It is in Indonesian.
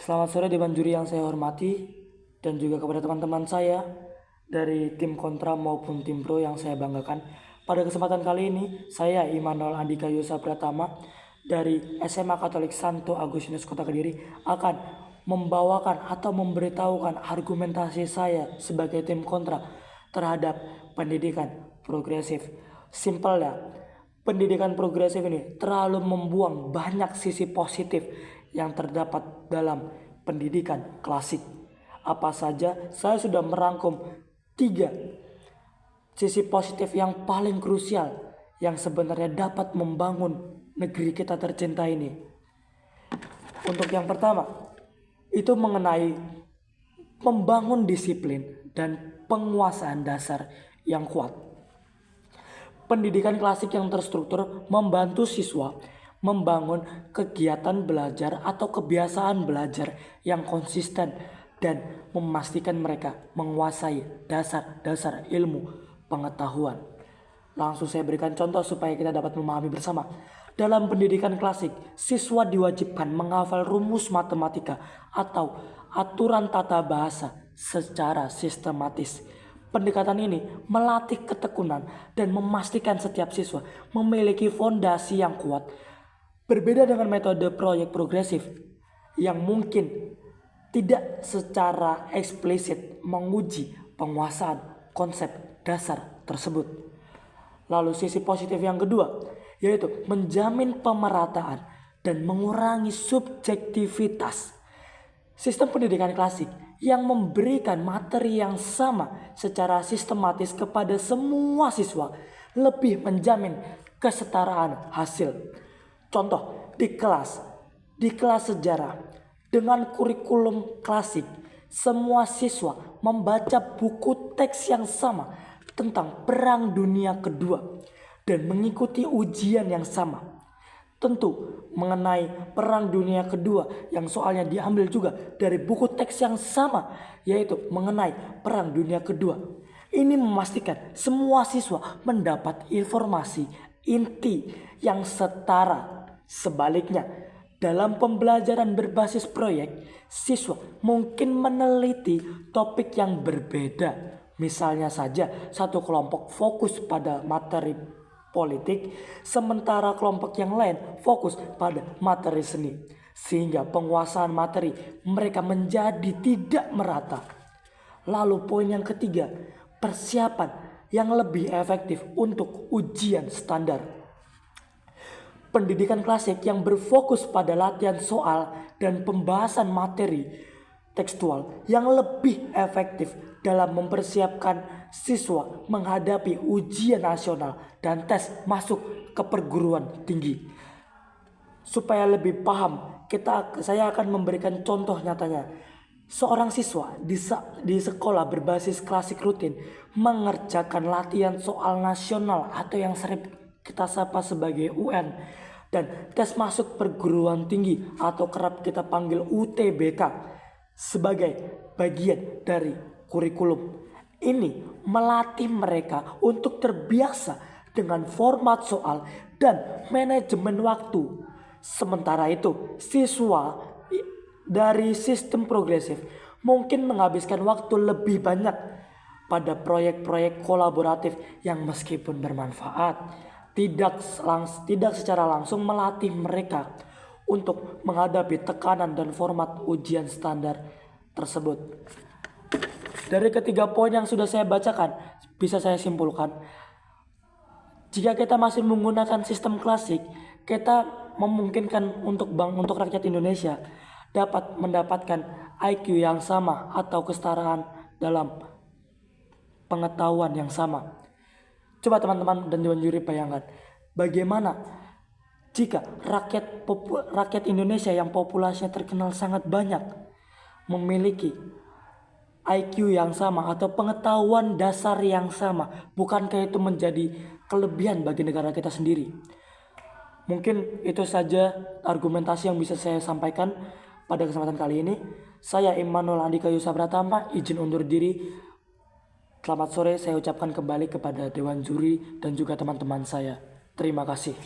Selamat sore Dewan Juri yang saya hormati dan juga kepada teman-teman saya dari tim kontra maupun tim pro yang saya banggakan. Pada kesempatan kali ini, saya Immanuel Andika Yusa Pratama dari SMA Katolik Santo Agustinus Kota Kediri akan membawakan atau memberitahukan argumentasi saya sebagai tim kontra terhadap pendidikan progresif. Simpelnya, pendidikan progresif ini terlalu membuang banyak sisi positif yang terdapat dalam pendidikan klasik. Apa saja? Saya sudah merangkum 3 sisi positif yang paling krusial yang sebenarnya dapat membangun negeri kita tercinta ini. Untuk yang pertama, itu mengenai membangun disiplin dan penguasaan dasar yang kuat. Pendidikan klasik yang terstruktur membantu siswa membangun kegiatan belajar atau kebiasaan belajar yang konsisten dan memastikan mereka menguasai dasar-dasar ilmu pengetahuan. Langsung saya berikan contoh supaya kita dapat memahami bersama. Dalam pendidikan klasik, siswa diwajibkan menghafal rumus matematika atau aturan tata bahasa secara sistematis. Pendekatan ini melatih ketekunan dan memastikan setiap siswa memiliki fondasi yang kuat. Berbeda dengan metode proyek progresif yang mungkin tidak secara eksplisit menguji penguasaan konsep dasar tersebut. Lalu sisi positif yang kedua, yaitu menjamin pemerataan dan mengurangi subjektivitas. Sistem pendidikan klasik yang memberikan materi yang sama secara sistematis kepada semua siswa lebih menjamin kesetaraan hasil. Contoh, di kelas sejarah dengan kurikulum klasik, semua siswa membaca buku teks yang sama tentang Perang Dunia Kedua dan mengikuti ujian yang sama. Tentu mengenai Perang Dunia Kedua yang soalnya diambil juga dari buku teks yang sama, yaitu mengenai Perang Dunia Kedua. Ini memastikan semua siswa mendapat informasi inti yang setara. Sebaliknya, dalam pembelajaran berbasis proyek, siswa mungkin meneliti topik yang berbeda. Misalnya saja satu kelompok fokus pada materi politik, sementara kelompok yang lain fokus pada materi seni. Sehingga penguasaan materi mereka menjadi tidak merata. Lalu poin yang ketiga, persiapan yang lebih efektif untuk ujian standar. Pendidikan klasik yang berfokus pada latihan soal dan pembahasan materi tekstual yang lebih efektif dalam mempersiapkan siswa menghadapi ujian nasional dan tes masuk ke perguruan tinggi. Supaya lebih paham, saya akan memberikan contoh nyatanya. Seorang siswa di sekolah berbasis klasik rutin mengerjakan latihan soal nasional atau yang sering kita sapa sebagai UN dan tes masuk perguruan tinggi atau kerap kita panggil UTBK sebagai bagian dari kurikulum. Ini melatih mereka untuk terbiasa dengan format soal dan manajemen waktu. Sementara itu, siswa dari sistem progresif mungkin menghabiskan waktu lebih banyak pada proyek-proyek kolaboratif yang meskipun bermanfaat, tidak secara langsung melatih mereka untuk menghadapi tekanan dan format ujian standar tersebut. Dari ketiga poin yang sudah saya bacakan, bisa saya simpulkan, jika kita masih menggunakan sistem klasik, kita memungkinkan untuk rakyat Indonesia dapat mendapatkan IQ yang sama atau kesetaraan dalam pengetahuan yang sama. Coba teman-teman dan Dewan Juri bayangkan, bagaimana jika rakyat Indonesia yang populasinya terkenal sangat banyak memiliki IQ yang sama atau pengetahuan dasar yang sama. Bukankah itu menjadi kelebihan bagi negara kita sendiri? Mungkin itu saja argumentasi yang bisa saya sampaikan pada kesempatan kali ini. Saya Immanuel Andika Yusa Pratama, izin undur diri. Selamat sore saya ucapkan kembali kepada Dewan Juri dan juga teman-teman saya. Terima kasih.